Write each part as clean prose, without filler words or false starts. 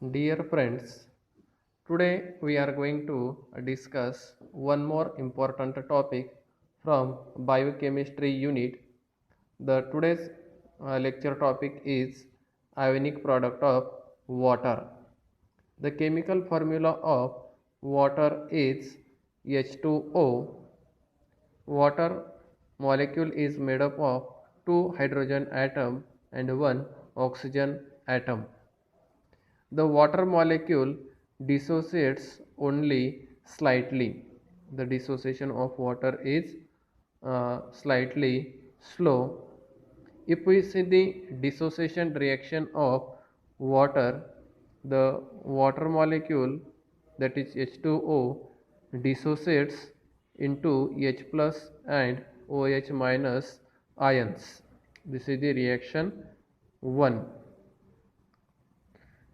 Dear friends, today we are going to discuss one more important topic from biochemistry unit. The today's lecture topic is ionic product of water. The chemical formula of water is H2O. Water molecule is made up of two hydrogen atom and one oxygen atom. The water molecule dissociates only slightly. The dissociation of water is slightly slow. If we see the dissociation reaction of water, the water molecule, that is H2O, dissociates into H plus and OH minus ions. This is the reaction 1.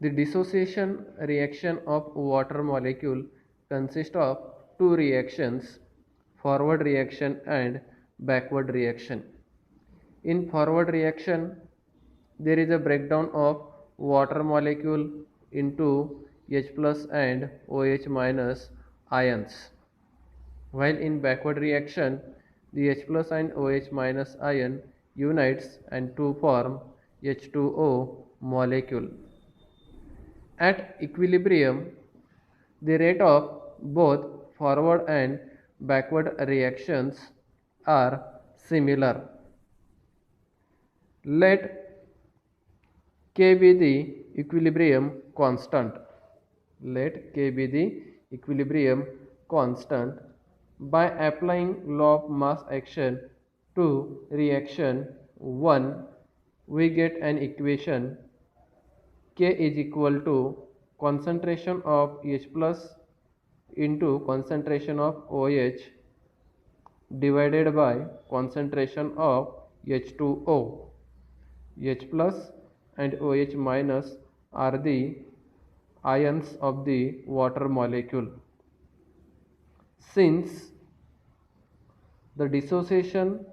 The dissociation reaction of water molecule consists of two reactions, forward reaction and backward reaction. In forward reaction, there is a breakdown of water molecule into H plus and OH minus ions. While in backward reaction, the H plus and OH minus ion unites and to form H2O molecule. At equilibrium, the rate of both forward and backward reactions are similar. Let K be the equilibrium constant. Let K be the equilibrium constant. By applying law of mass action to reaction 1, we get an equation K is equal to concentration of H plus into concentration of OH divided by concentration of H2O. H plus and OH minus are the ions of the water molecule. Since the dissociation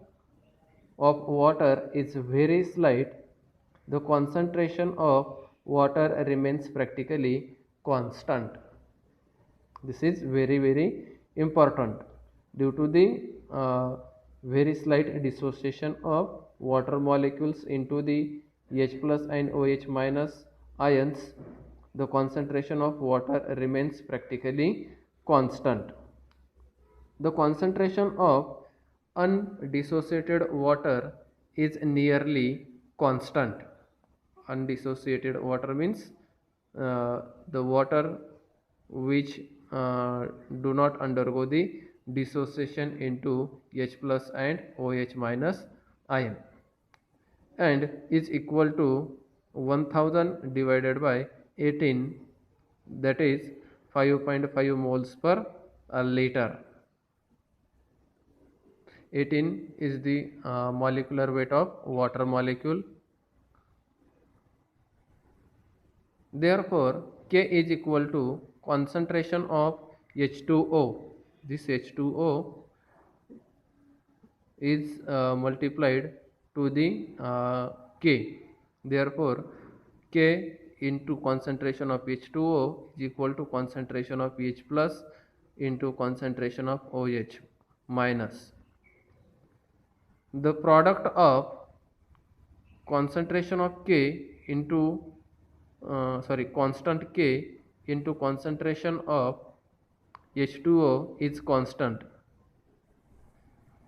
of water is very slight, the concentration of water remains practically constant. This is very important due to the very slight dissociation of water molecules into the H plus and OH minus ions. The concentration of water remains practically constant. The concentration of undissociated water is nearly constant. Undissociated water means the water which do not undergo the dissociation into H plus and OH minus ion, and is equal to 1000 divided by 18, that is 5.5 moles per liter. 18 is the molecular weight of water molecule. Therefore, K is equal to concentration of H2O. This H2O is multiplied to the K. Therefore, K into concentration of H2O is equal to concentration of H plus into concentration of OH minus. The product of concentration of K into constant K into concentration of H2O is constant,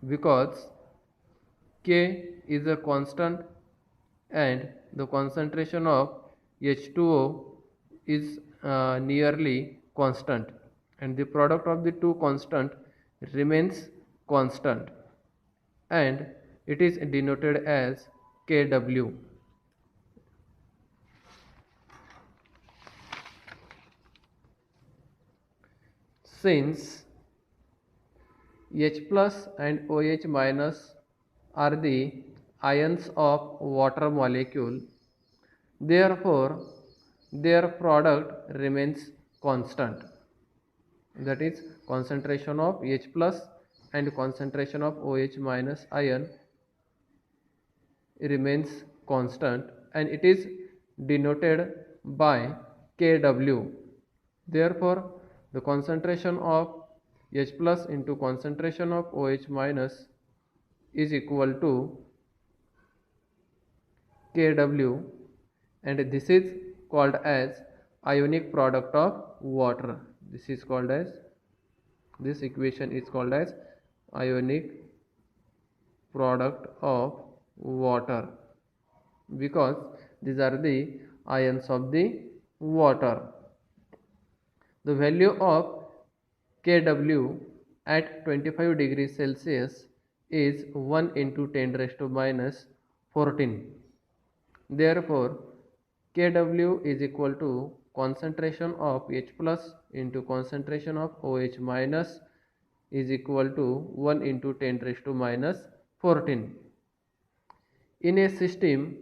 because K is a constant and the concentration of H2O is nearly constant, and the product of the two constant remains constant, and it is denoted as Kw. Since H plus and OH minus are the ions of water molecule, therefore their product remains constant, that is concentration of H plus and concentration of OH minus ion remains constant, and it is denoted by Kw. Therefore, the concentration of H plus into concentration of OH minus is equal to Kw, and this is called as ionic product of water. This equation is called as ionic product of water, because these are the ions of the water. The value of Kw at 25 degrees Celsius is 1 into 10 raised to minus 14. Therefore, Kw is equal to concentration of H plus into concentration of OH minus is equal to 1 into 10 raised to minus 14. In a system,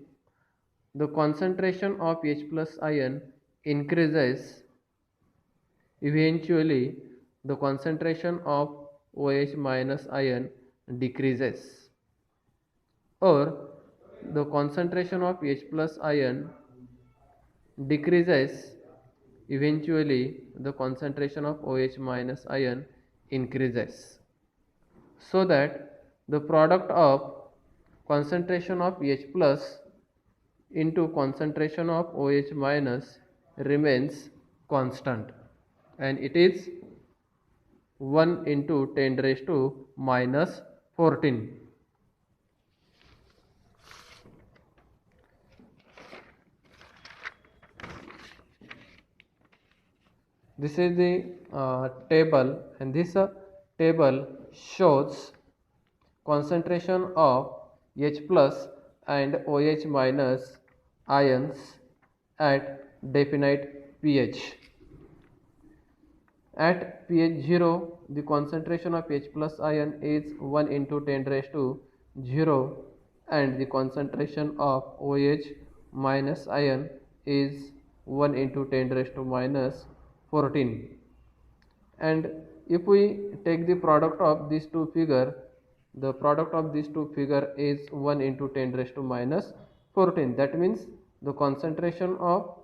the concentration of H plus ion increases. Eventually, the concentration of OH minus ion decreases, or the concentration of H plus ion decreases. Eventually, the concentration of OH minus ion increases, so that the product of concentration of H plus into concentration of OH minus remains constant, and it is 1 into 10 raised to minus 14. This is the table, and this table shows concentration of H plus and OH minus ions at definite pH. At pH 0, the concentration of H plus ion is 1 into 10 raised to 0, and the concentration of OH minus ion is 1 into 10 raised to minus 14. And if we take the product of these two figures, the product of these two figures is 1 into 10 raised to minus 14. That means the concentration of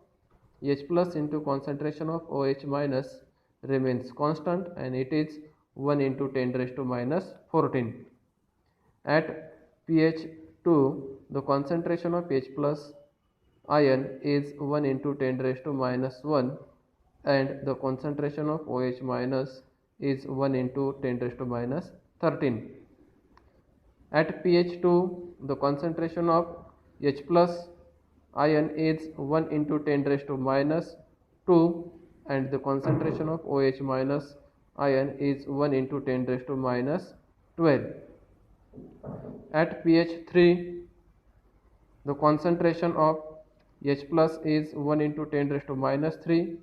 H plus into concentration of OH minus remains constant, and it is 1 into 10 raised to minus 14. At pH 2, the concentration of H plus ion is 1 into 10 raised to minus 1, and the concentration of OH minus is 1 into 10 raised to minus 13. At pH 2, the concentration of H plus ion is 1 into 10 raised to minus 2, and the concentration of OH minus ion is 1 into 10 raised to minus 12. At pH 3, the concentration of H plus is 1 into 10 raised to minus 3,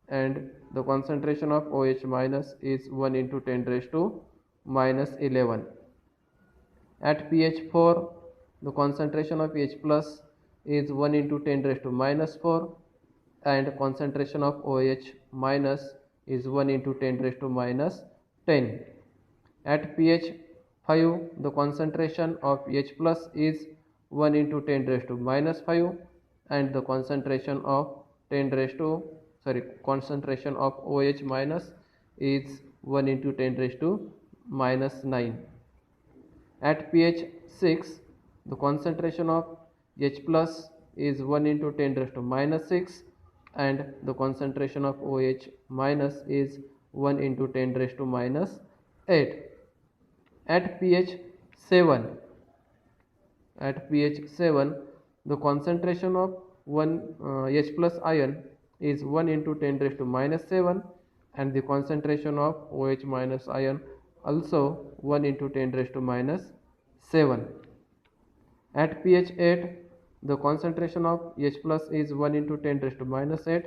and the concentration of OH minus is 1 into 10 raised to minus 11. At pH 4, the concentration of H plus is 1 into 10 raised to minus 4, and concentration of OH minus is 1 into 10 raised to minus 10. At pH 5, the concentration of H plus is 1 into 10 raised to minus 5, and the concentration of concentration of OH minus is 1 into 10 raised to minus 9. At pH 6, the concentration of H plus is 1 into 10 raised to minus 6, and the concentration of OH minus is 1 into 10 raised to minus 8. At pH 7, the concentration of H plus ion is 1 into 10 raised to minus 7, and the concentration of OH minus ion also 1 into 10 raised to minus 7. At pH 8, the concentration of H plus is 1 into 10 raised to minus 8,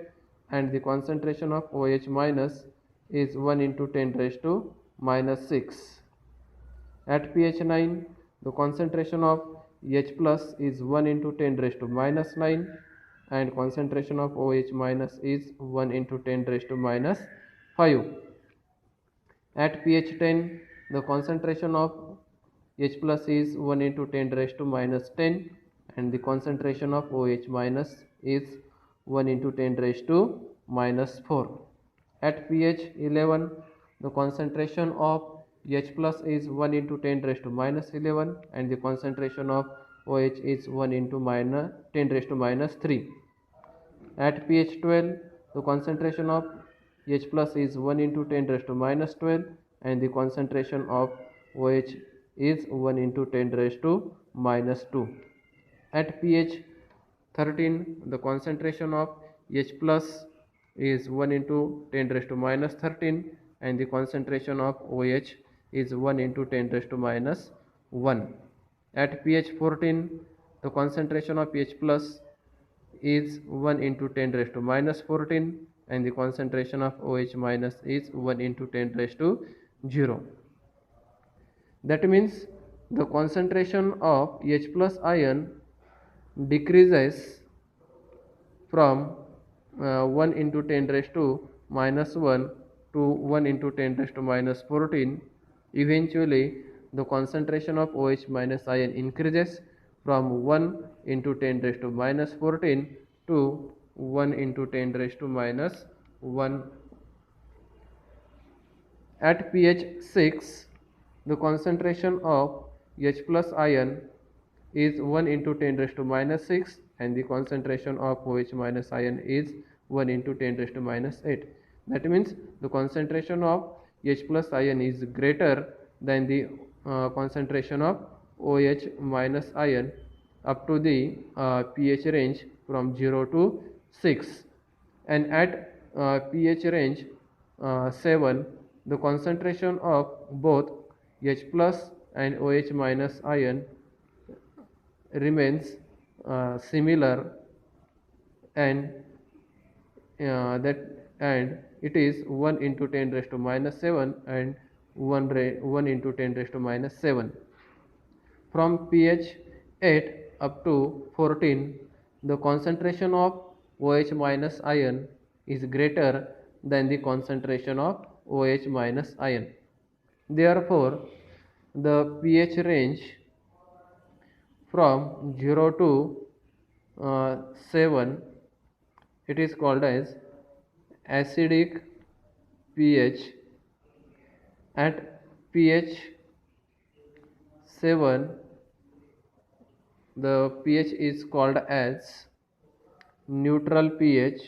and the concentration of OH minus is 1 into 10 raised to minus 6. At pH 9, the concentration of H plus is 1 into 10 raised to minus 9, and concentration of OH minus is 1 into 10 raised to minus 5. At pH 10, the concentration of H plus is 1 into 10 raised to minus 10, and the concentration of OH minus is 1 into 10 raised to minus 4. At pH 11, the concentration of H plus is 1 into 10 raised to minus 11 and the concentration of OH is 1 into 10 raised to minus 3. At pH 12, the concentration of H plus is 1 into 10 raised to minus 12 and the concentration of OH is 1 into 10 raised to minus 2. At pH 13, the concentration of H plus is 1 into 10 raised to minus 13 and the concentration of OH is 1 into 10 raised to minus 1. At pH 14, the concentration of H plus is 1 into 10 raised to minus 14 and the concentration of OH minus is 1 into 10 raised to 0. That means the concentration of H plus ion decreases from 1 into 10 raised to minus 1 to 1 into 10 raised to minus 14. Eventually, the concentration of OH minus ion increases from 1 into 10 raised to minus 14 to 1 into 10 raised to minus 1. At pH 6, the concentration of H plus ion is 1 into 10 raised to minus 6 and the concentration of OH minus ion is 1 into 10 raised to minus 8. That means the concentration of H plus ion is greater than the concentration of OH minus ion up to the pH range from 0 to 6. And at pH range 7, the concentration of both H plus and OH minus ion remains similar and it is 1 into 10 raised to minus 7 and 1 into 10 raised to minus 7. From pH 8 up to 14, the concentration of OH minus ion is greater than the concentration of OH minus ion. Therefore, the pH range from 0 to 7, it is called as acidic pH. At pH 7, the pH is called as neutral pH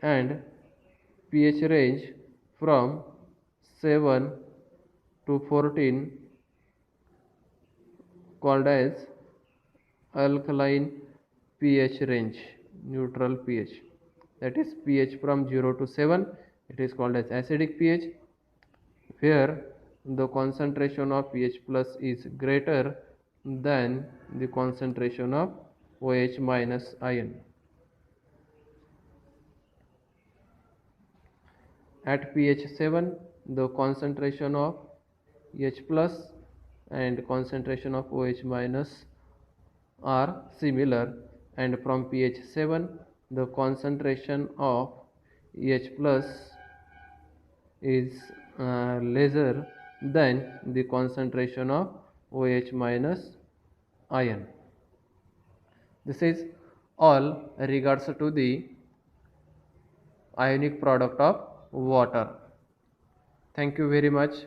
and pH range from 7 to 14 called as alkaline pH range, neutral pH. That is pH from 0 to 7, it is called as acidic pH, where the concentration of pH plus is greater than the concentration of OH minus ion. At pH 7, the concentration of H plus and concentration of OH minus are similar, and from pH 7, the concentration of H plus is lesser than the concentration of OH minus ion. This is all regards to the ionic product of water. Thank you very much.